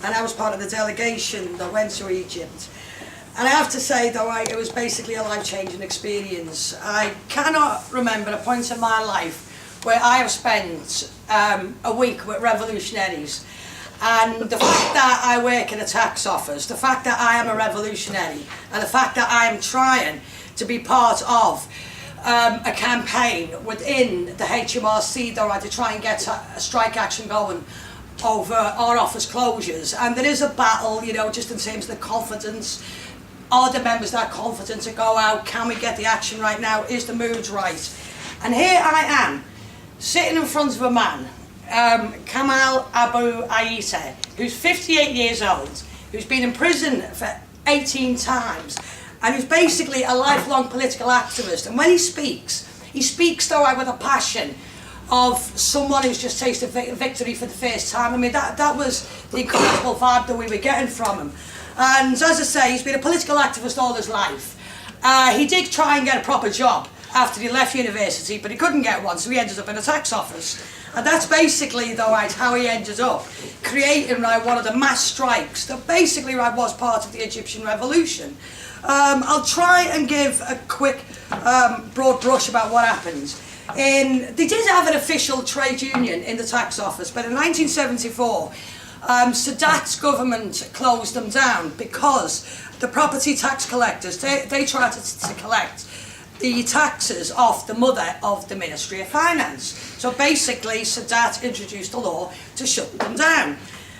and I was part of the delegation that went to Egypt. And I have to say, though, it was basically a life-changing experience. I cannot remember a point in my life where I have spent a week with revolutionaries. And the fact that I work in a tax office, the fact that I am a revolutionary, and the fact that I am trying to be part of a campaign within the HMRC, though, to try and get a strike action going over our office closures. And there is a battle, you know, just in terms of the confidence. Are the members that confident to go out? Can we get the action right now? Is the mood right? And here I am, sitting in front of a man, Kamal Abu Aita, who's 58 years old, who's been in prison for 18 times, and who's basically a lifelong political activist. And when he speaks though with a passion of someone who's just tasted victory for the first time. I mean, that was the incredible vibe that we were getting from him. And as I say, he's been a political activist all his life. He did try and get a proper job after he left university, but he couldn't get one, so he ended up in a tax office. And that's basically, though, how he ended up creating one of the mass strikes that basically was part of the Egyptian revolution. I'll try and give a quick broad brush about what happened. They did have an official trade union in the tax office, but in 1974, Sadat's government closed them down because the property tax collectors, they tried to collect the taxes off the mother of the Ministry of Finance. So basically, Sadat introduced a law to shut them down.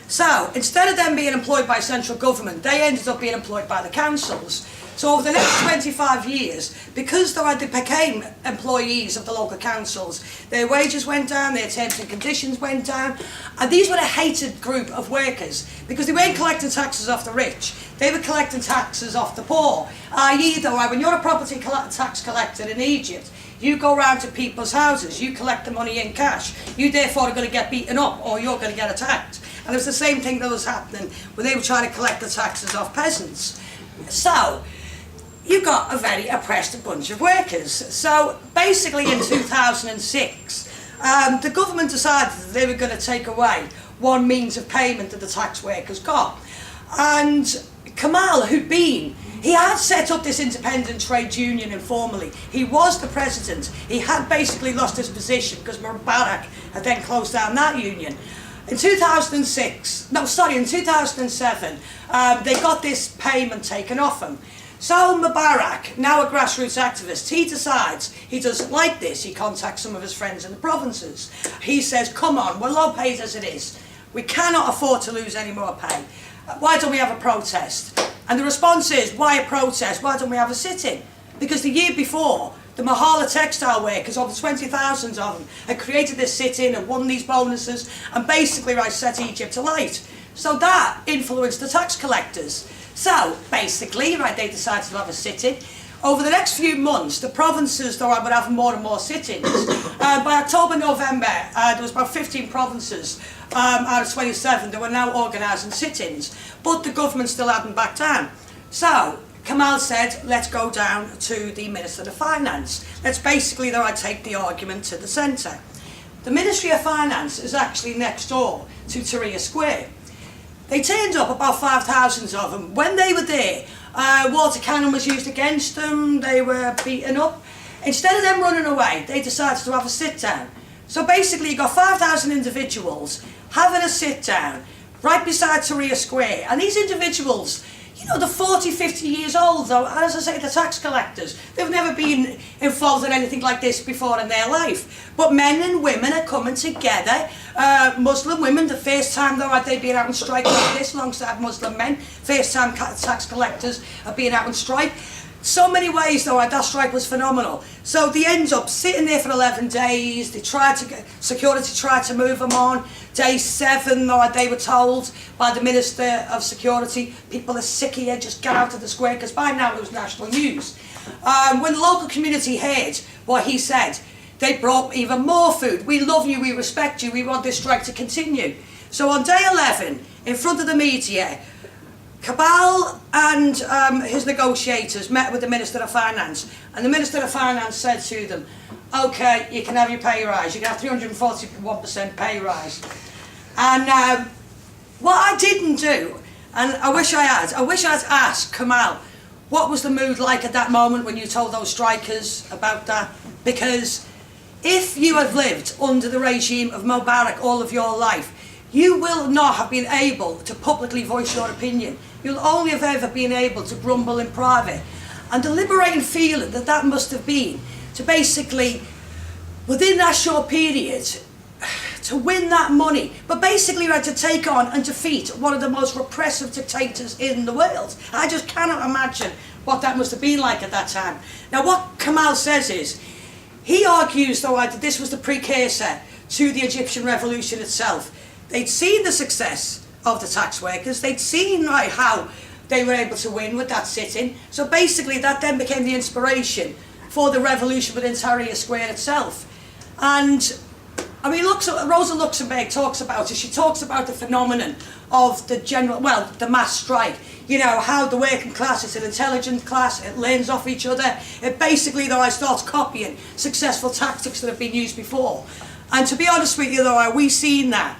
So instead of them being employed by central government, they ended up being employed by the councils. So over the next 25 years, because they became employees of the local councils, their wages went down, their terms and conditions went down, and these were a hated group of workers because they weren't collecting taxes off the rich, they were collecting taxes off the poor. I.e., though, when you're a property tax collector in Egypt, you go round to people's houses, you collect the money in cash, you therefore are going to get beaten up or you're going to get attacked. And it was the same thing that was happening when they were trying to collect the taxes off peasants. So you got a very oppressed bunch of workers. So basically in 2006, the government decided that they were going to take away one means of payment that the tax workers got. And Kamal, he had set up this independent trade union informally. He was the president. He had basically lost his position because Mubarak had then closed down that union. In 2007, they got this payment taken off him. So Mubarak, now a grassroots activist, he decides he doesn't like this. He contacts some of his friends in the provinces. He says, come on, we're low paid as it is. We cannot afford to lose any more pay. Why don't we have a protest? And the response is, why a protest? Why don't we have a sit-in? Because the year before, the Mahala textile workers, over 20,000 of them, had created this sit-in and won these bonuses and basically set Egypt alight. So that influenced the tax collectors. So basically, they decided to have a sit-in. Over the next few months, the provinces, though, would have more and more sit-ins. By October, November, there was about 15 provinces out of 27 that were now organising sit-ins, but the government still hadn't backed down. So Kamal said, let's go down to the Minister of Finance. Let's basically, though, take the argument to the centre. The Ministry of Finance is actually next door to Tahrir Square. They turned up, about 5,000 of them. When they were there, water cannon was used against them, they were beaten up. Instead of them running away, they decided to have a sit-down. So basically you got 5,000 individuals having a sit-down right beside Tahrir Square. And these individuals, you know, they're 40, 50 years old, though, as I say, the tax collectors. They've never been involved in anything like this before in their life. But men and women are coming together. Muslim women, the first time, though, they've been out on strike like this, alongside Muslim men. First time tax collectors are being out on strike. So many ways, though, that strike was phenomenal. So they end up sitting there for 11 days. Security tried to move them on. Day 7, though, they were told by the Minister of Security, people are sick here, just get out of the square, because by now it was national news. When the local community heard what he said, they brought even more food. We love you, we respect you, we want this strike to continue. So on day 11, in front of the media, Kamal and his negotiators met with the Minister of Finance, and the Minister of Finance said to them, okay, you can have your pay rise, you can have 341% pay rise. And what I didn't do, and I wish I'd asked Kamal, what was the mood like at that moment when you told those strikers about that? Because if you have lived under the regime of Mubarak all of your life, you will not have been able to publicly voice your opinion. You'll only have ever been able to grumble in private. And the liberating feeling that that must have been, to basically, within that short period, to win that money, but basically you had to take on and defeat one of the most repressive dictators in the world. I just cannot imagine what that must have been like at that time. Now what Kamal says is, he argues though that this was the precursor to the Egyptian revolution itself. They'd seen the success of the tax workers, they'd seen how they were able to win with that sit-in, so basically that then became the inspiration for the revolution within Tahrir Square itself. And I mean, Rosa Luxemburg talks about it. She talks about the phenomenon of the mass strike. You know, how the working class is an intelligent class, it learns off each other. It basically, though, starts copying successful tactics that have been used before. And to be honest with you, though, we've seen that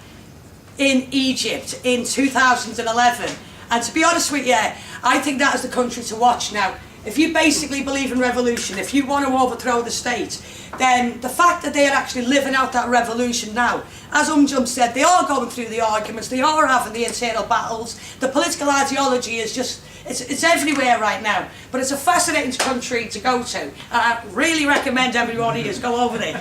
in Egypt in 2011. And to be honest with you, I think that is the country to watch now. If you basically believe in revolution, if you want to overthrow the state, then the fact that they are actually living out that revolution now, as Umjum said, they are going through the arguments, they are having the internal battles, the political ideology is just, it's everywhere right now. But it's a fascinating country to go to, and I really recommend everyone here to go over there.